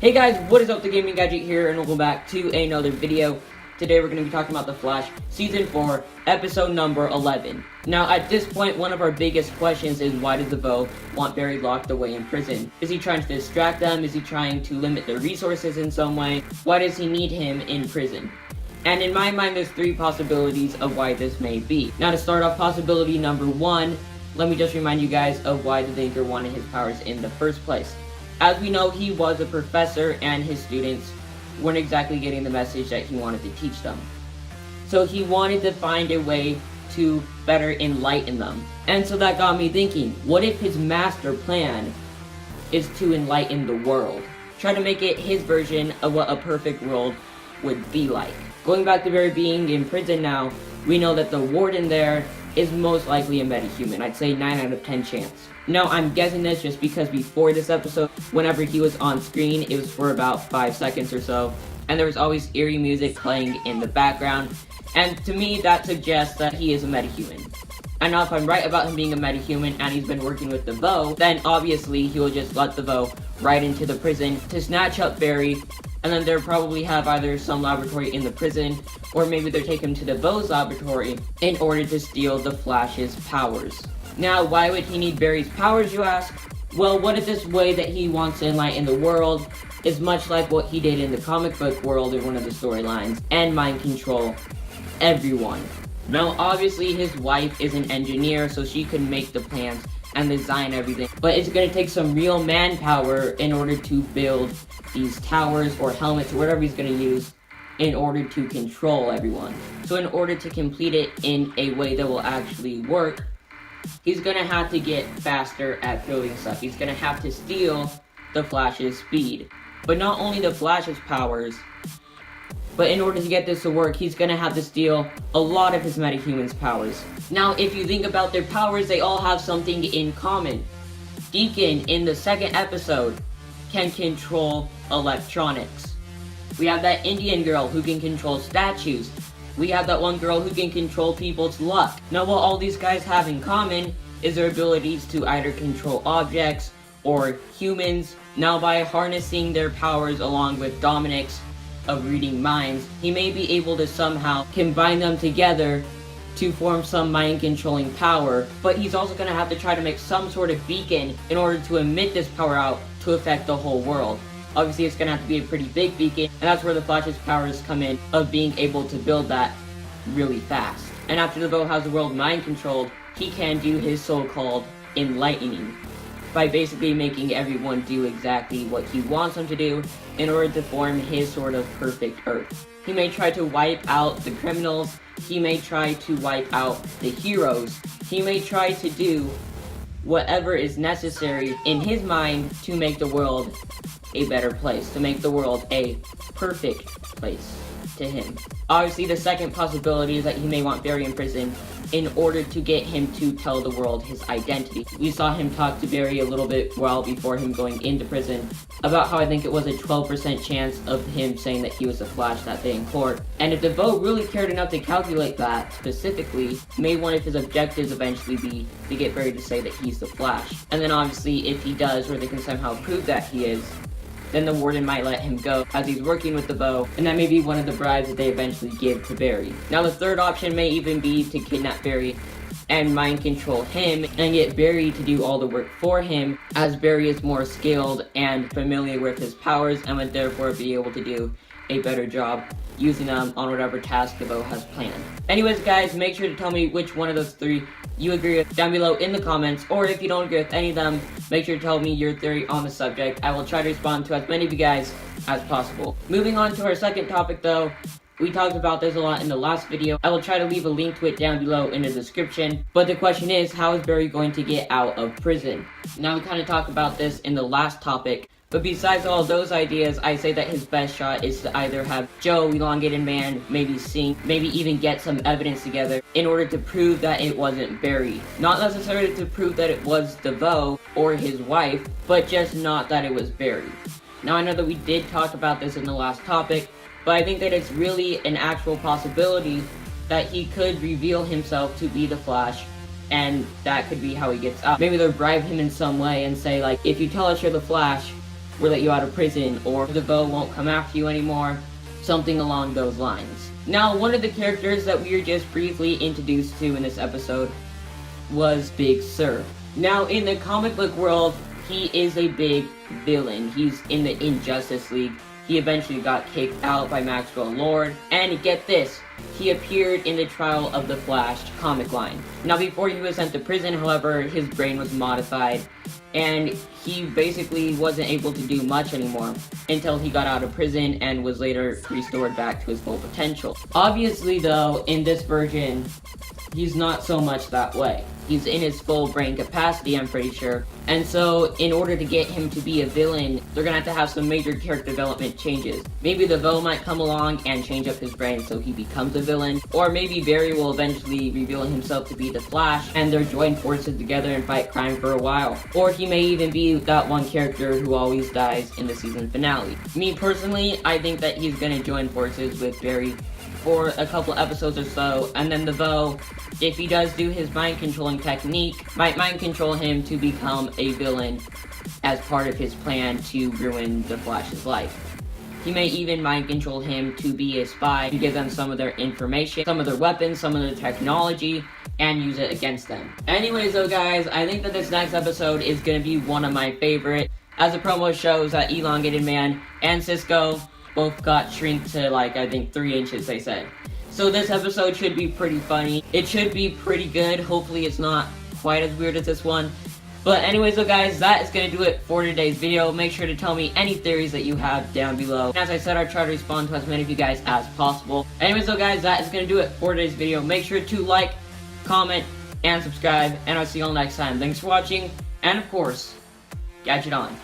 Hey guys, what is up? The Gaming Gadget here, and welcome back to another video. Today we're going to be talking about The Flash Season 4, Episode number 11. Now, at this point, one of our biggest questions is why does DeVoe want Barry locked away in prison? Is he trying to distract them? Is he trying to limit their resources in some way? Why does he need him in prison? And in my mind, there's three possibilities of why this may be. Now, to start off, possibility number one, let me just remind you guys of why the Thinker wanted his powers in the first place. As we know, he was a professor and his students weren't exactly getting the message that he wanted to teach them. So he wanted to find a way to better enlighten them. And so that got me thinking, what if his master plan is to enlighten the world? Try to make it his version of what a perfect world would be like. Going back to Barry being in prison now, we know that the warden there is most likely a metahuman. I'd say 9 out of 10 chance. Now, I'm guessing this just because before this episode, whenever he was on screen, it was for about 5 seconds or so, and there was always eerie music playing in the background, and to me, that suggests that he is a metahuman. And now if I'm right about him being a metahuman and he's been working with DeVoe, then obviously he will just let DeVoe right into the prison to snatch up Barry, and then they'll probably have either some laboratory in the prison, or maybe they'll take him to DeVoe's laboratory in order to steal the Flash's powers. Now, why would he need Barry's powers, you ask? Well, what if this way that he wants to enlighten the world is much like what he did in the comic book world in one of the storylines, and mind control everyone? Now, obviously, his wife is an engineer, so she could make the plans and design everything, but it's going to take some real manpower in order to build these towers or helmets or whatever he's going to use in order to control everyone. So in order to complete it in a way that will actually work, he's going to have to get faster at building stuff. He's going to have to steal the Flash's speed. But not only the Flash's powers, but in order to get this to work, he's going to have to steal a lot of his metahumans' powers. Now, if you think about their powers, they all have something in common. Deacon, in the second episode, can control electronics. We have that Indian girl who can control statues. We have that one girl who can control people's luck. Now, what all these guys have in common is their abilities to either control objects or humans. Now, by harnessing their powers along with Dominic's of reading minds, he may be able to somehow combine them together to form some mind-controlling power, but he's also going to have to try to make some sort of beacon in order to emit this power out to affect the whole world. Obviously, it's going to have to be a pretty big beacon, and that's where the Flash's powers come in, of being able to build that really fast. And after DeVoe has the world mind-controlled, he can do his so-called enlightening, by basically making everyone do exactly what he wants them to do in order to form his sort of perfect Earth. He may try to wipe out the criminals, he may try to wipe out the heroes, he may try to do whatever is necessary in his mind to make the world a better place, to make the world a perfect place to him. Obviously, the second possibility is that he may want Barry in prison in order to get him to tell the world his identity. We saw him talk to Barry a little bit while before him going into prison about how I think it was a 12% chance of him saying that he was the Flash that day in court. And if DeVoe really cared enough to calculate that specifically, may one of his objectives eventually be to get Barry to say that he's the Flash. And then obviously, if he does, or they can somehow prove that he is, then the warden might let him go as he's working with DeVoe, and that may be one of the bribes that they eventually give to Barry. Now, the third option may even be to kidnap Barry and mind control him and get Barry to do all the work for him, as Barry is more skilled and familiar with his powers and would therefore be able to do a better job using them on whatever task DeVoe has planned. Anyways, guys, make sure to tell me which one of those three you agree with down below in the comments, or if you don't agree with any of them, make sure to tell me your theory on the subject. I will try to respond to as many of you guys as possible. Moving on to our second topic though, we talked about this a lot in the last video. I will try to leave a link to it down below in the description. But the question is, how is Barry going to get out of prison? Now, we kind of talked about this in the last topic, but besides all those ideas, I say that his best shot is to either have Joe, Elongated Man, maybe sync, maybe even get some evidence together in order to prove that it wasn't Barry. Not necessarily to prove that it was DeVoe or his wife, but just not that it was Barry. Now, I know that we did talk about this in the last topic, but I think that it's really an actual possibility that he could reveal himself to be the Flash, and that could be how he gets out. Maybe they'll bribe him in some way and say, like, if you tell us you're the Flash, we'll let you out of prison, or DeVoe won't come after you anymore, something along those lines. Now, one of the characters that we were just briefly introduced to in this episode was Big Sur. Now, in the comic book world, he is a big villain. He's in the Injustice League. He eventually got kicked out by Maxwell Lord, and get this, he appeared in the Trial of the Flash comic line. Now, before he was sent to prison, however, his brain was modified, and he basically wasn't able to do much anymore until he got out of prison and was later restored back to his full potential. Obviously, though, in this version, he's not so much that way. He's in his full brain capacity, I'm pretty sure. And so, in order to get him to be a villain, they're gonna have to have some major character development changes. Maybe DeVoe might come along and change up his brain so he becomes a villain. Or maybe Barry will eventually reveal himself to be the Flash, and they'll join forces together and fight crime for a while. Or he may even be that one character who always dies in the season finale. Me personally, I think that he's gonna join forces with Barry for a couple episodes or so, and then DeVoe, if he does do his mind controlling technique, might mind control him to become a villain as part of his plan to ruin the Flash's life. He may even mind control him to be a spy, to give them some of their information, some of their weapons, some of their technology, and use it against them. Anyways though guys, I think that this next episode is going to be one of my favorite. As the promo shows, that Elongated Man and Cisco both got shrink to like, I think 3 inches, they said. So this episode should be pretty funny. It should be pretty good. Hopefully it's not quite as weird as this one. But anyways though guys, that is going to do it for today's video. Make sure to tell me any theories that you have down below. As I said, I'll try to respond to as many of you guys as possible. Anyways though guys, that is going to do it for today's video. Make sure to like, comment, and subscribe. And I'll see you all next time. Thanks for watching. And of course, Gadget on.